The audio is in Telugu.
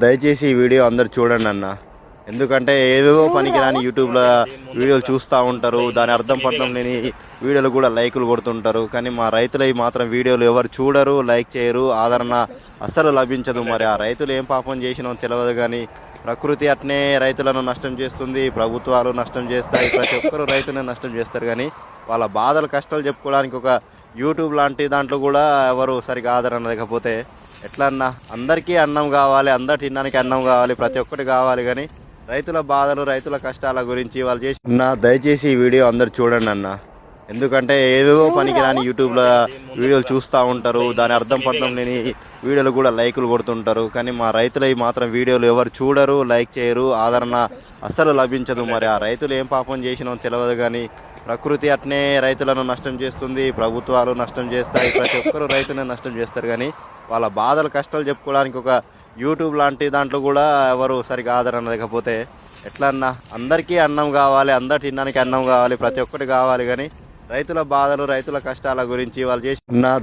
దయచేసి ఈ వీడియో అందరు చూడండి అన్న. ఎందుకంటే ఏవేవో పనికిరాని యూట్యూబ్లో వీడియోలు చూస్తూ ఉంటారు. దాని అర్థం పర్థం లేని వీడియోలు కూడా లైకులు కొడుతుంటారు. కానీ మా రైతులవి మాత్రం వీడియోలు ఎవరు చూడరు, లైక్ చేయరు, ఆదరణ అస్సలు లభించదు. మరి ఆ రైతులు ఏం పాపం చేసినో తెలియదు. కానీ ప్రకృతి అట్నే రైతులను నష్టం చేస్తుంది, ప్రభుత్వాలు నష్టం చేస్తాయి, ప్రతి ఒక్కరు రైతులను నష్టం చేస్తారు. కానీ వాళ్ళ బాధలు కష్టాలు చెప్పుకోవడానికి ఒక యూట్యూబ్ లాంటి దాంట్లో కూడా ఎవరు సరిగా ఆదరణ లేకపోతే ఎట్లా అన్న? అందరికీ అన్నం కావాలి, అందరు తినడానికి అన్నం కావాలి, ప్రతి ఒక్కటి కావాలి. కానీ రైతుల బాధలు, రైతుల కష్టాల గురించి వాళ్ళు దయచేసి ఈ వీడియో అందరు చూడండి అన్న. ఎందుకంటే ఏవేవో పనికిరాని యూట్యూబ్లో వీడియోలు చూస్తూ ఉంటారు. దాని అర్థం పర్థం లేని వీడియోలు కూడా లైకులు కొడుతుంటారు. కానీ మా రైతులవి మాత్రం వీడియోలు ఎవరు చూడరు, లైక్ చేయరు, ఆదరణ అస్సలు లభించదు. మరి ఆ రైతులు ఏం పాపం చేసినో తెలియదు. కానీ ప్రకృతి అట్నే రైతులను నష్టం చేస్తుంది, ప్రభుత్వాలు నష్టం చేస్తాయి, ప్రతి ఒక్కరు రైతులను నష్టం చేస్తారు. కానీ వాళ్ళ బాధలు కష్టాలు చెప్పుకోవడానికి ఒక యూట్యూబ్ లాంటి దాంట్లో కూడా ఎవరు సరిగా ఆదరణ లేకపోతే ఎట్లా అన్న? అందరికీ అన్నం కావాలి, అందరు తినడానికి అన్నం కావాలి, ప్రతి ఒక్కటి కావాలి. కానీ రైతుల బాధలు, రైతుల కష్టాల గురించి వాళ్ళు